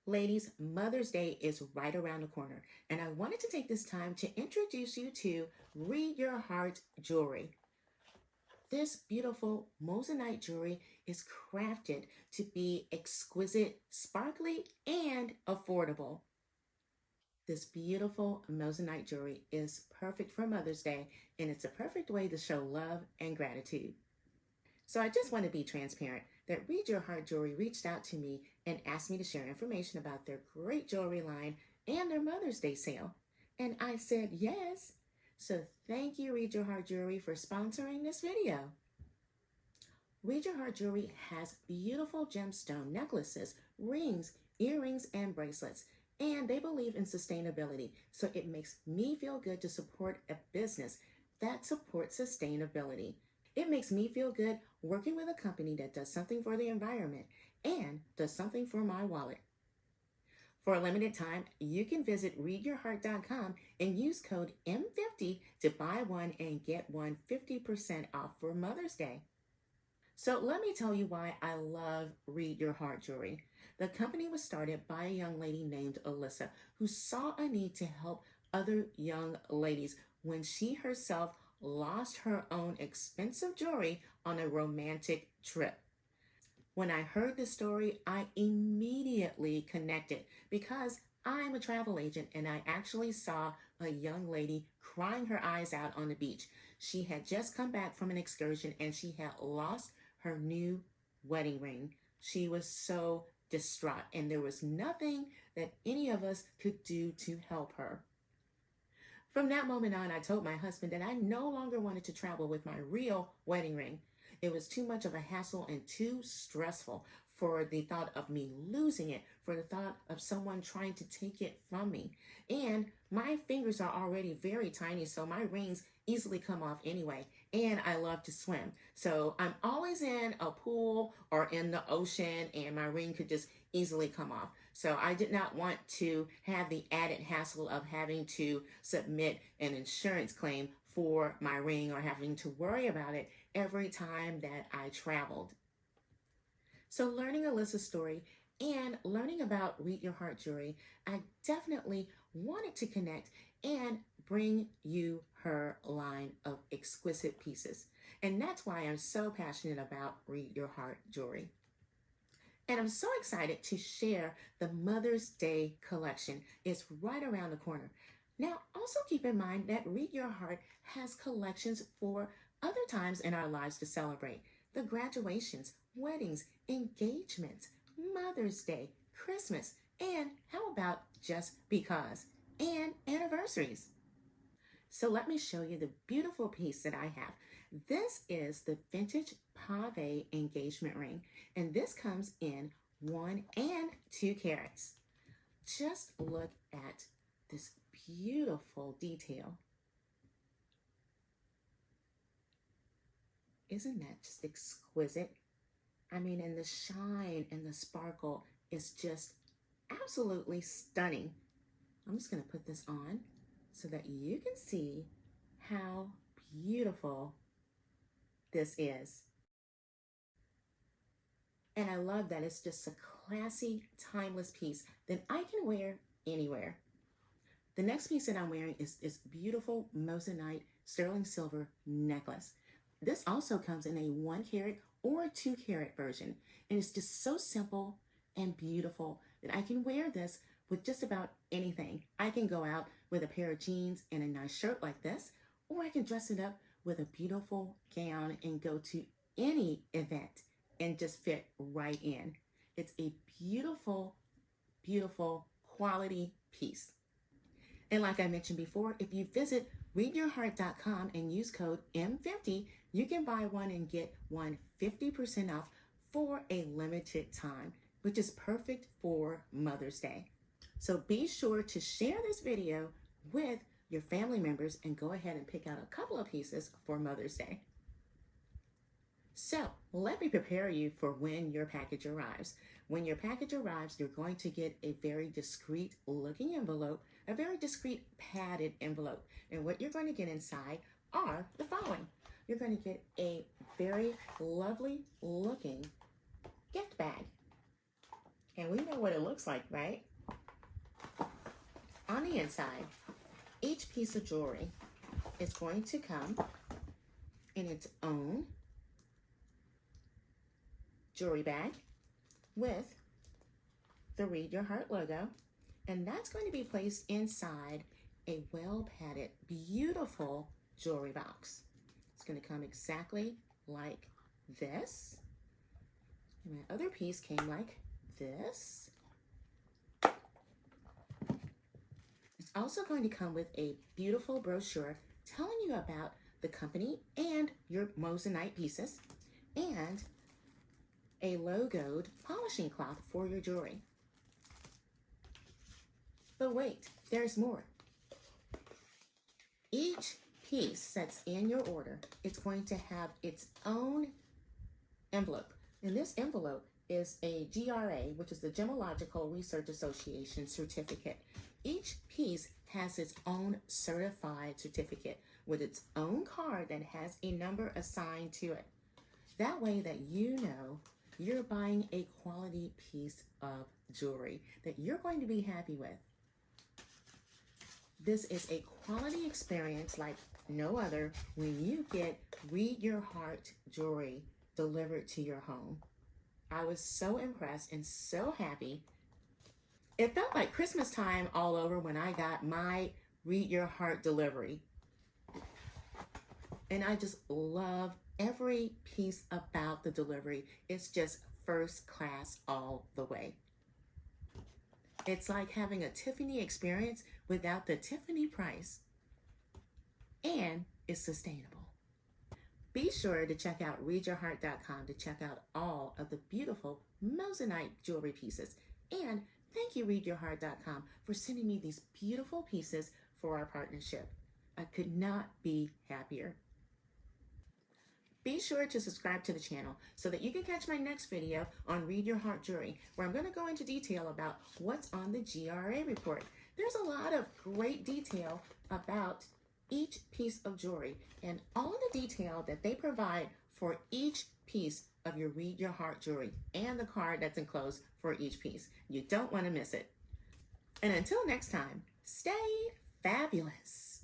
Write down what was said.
Ladies, Mother's Day is right around the corner, and I wanted to take this time to introduce you to Read Your Heart Jewelry. This beautiful Moissanite jewelry is crafted to be exquisite, sparkly, and affordable. This beautiful Moissanite jewelry is perfect for Mother's Day, and it's a perfect way to show love and gratitude. So I just want to be transparent that Read Your Heart Jewelry reached out to me and asked me to share information about their great jewelry line and their Mother's Day sale. And I said yes. So thank you, Read Your Heart Jewelry, for sponsoring this video. Read Your Heart Jewelry has beautiful gemstone necklaces, rings, earrings, and bracelets. And they believe in sustainability. So it makes me feel good to support a business that supports sustainability. It makes me feel good working with a company that does something for the environment and does something for my wallet. For a limited time, you can visit readyourheart.com and use code M50 to buy one and get one 50% off for Mother's Day. So let me tell you why I love Read Your Heart Jewelry. The company was started by a young lady named Alyssa who saw a need to help other young ladies when she herself lost her own expensive jewelry on a romantic trip. When I heard the story, I immediately connected because I'm a travel agent and I actually saw a young lady crying her eyes out on the beach. She had just come back from an excursion and she had lost her new wedding ring. She was so distraught and there was nothing that any of us could do to help her. From that moment on, I told my husband that I no longer wanted to travel with my real wedding ring. It was too much of a hassle and too stressful for the thought of me losing it, for the thought of someone trying to take it from me. And my fingers are already very tiny, so my rings easily come off anyway. And I love to swim. So I'm always in a pool or in the ocean and my ring could just easily come off. So I did not want to have the added hassle of having to submit an insurance claim for my ring or having to worry about it every time that I traveled. So learning Alyssa's story and learning about Read Your Heart Jewelry, I definitely wanted to connect and bring you her line of exquisite pieces. And that's why I'm so passionate about Read Your Heart Jewelry. And I'm so excited to share the Mother's Day collection. It's right around the corner. Now, also keep in mind that Read Your Heart has collections for other times in our lives to celebrate. The graduations, weddings, engagements, Mother's Day, Christmas, and how about just because, and anniversaries. So let me show you the beautiful piece that I have. This is the vintage Pave engagement ring, and this comes in 1 and 2 carats. Just look at this beautiful detail. Isn't that just exquisite? I mean, and the shine and the sparkle is just absolutely stunning. I'm just going to put this on so that you can see how beautiful this is. And I love that it's just a classy, timeless piece that I can wear anywhere. The next piece that I'm wearing is this beautiful Moissanite sterling silver necklace. This also comes in a 1 carat or 2 carat version. And it's just so simple and beautiful that I can wear this with just about anything. I can go out with a pair of jeans and a nice shirt like this, or I can dress it up with a beautiful gown and go to any event and just fit right in. It's a beautiful, beautiful quality piece. And like I mentioned before, if you visit readyourheart.com and use code M50, you can buy one and get one 50% off for a limited time, which is perfect for Mother's Day. So be sure to share this video with your family members and go ahead and pick out a couple of pieces for Mother's Day. So let me prepare you for when your package arrives. When your package arrives, you're going to get a very discreet looking envelope, a very discreet padded envelope. And what you're going to get inside are the following. You're going to get a very lovely looking gift bag. And we know what it looks like, right? On the inside, each piece of jewelry is going to come in its own jewelry bag with the Read Your Heart logo, and that's going to be placed inside a well-padded, beautiful jewelry box. It's going to come exactly like this. And my other piece came like this. It's also going to come with a beautiful brochure telling you about the company and your Moissanite pieces, and a logoed polishing cloth for your jewelry. But wait, there's more. Each piece that's in your order, it's going to have its own envelope. And this envelope is a GRA, which is the Gemological Research Association certificate. Each piece has its own certified certificate with its own card that has a number assigned to it. That way that you know you're buying a quality piece of jewelry that you're going to be happy with. This is a quality experience like no other when you get Read Your Heart jewelry delivered to your home. I was so impressed and so happy. It felt like Christmas time all over when I got my Read Your Heart delivery. And I just love every piece about the delivery. It's just first class all the way. It's like having a Tiffany experience without the Tiffany price. And it's sustainable. Be sure to check out readyourheart.com to check out all of the beautiful Moissanite jewelry pieces. And thank you, readyourheart.com, for sending me these beautiful pieces for our partnership. I could not be happier. Be sure to subscribe to the channel so that you can catch my next video on Read Your Heart Jewelry, where I'm going to go into detail about what's on the GRA report. There's a lot of great detail about each piece of jewelry and all of the detail that they provide for each piece of your Read Your Heart jewelry and the card that's enclosed for each piece. You don't want to miss it. And until next time, stay fabulous.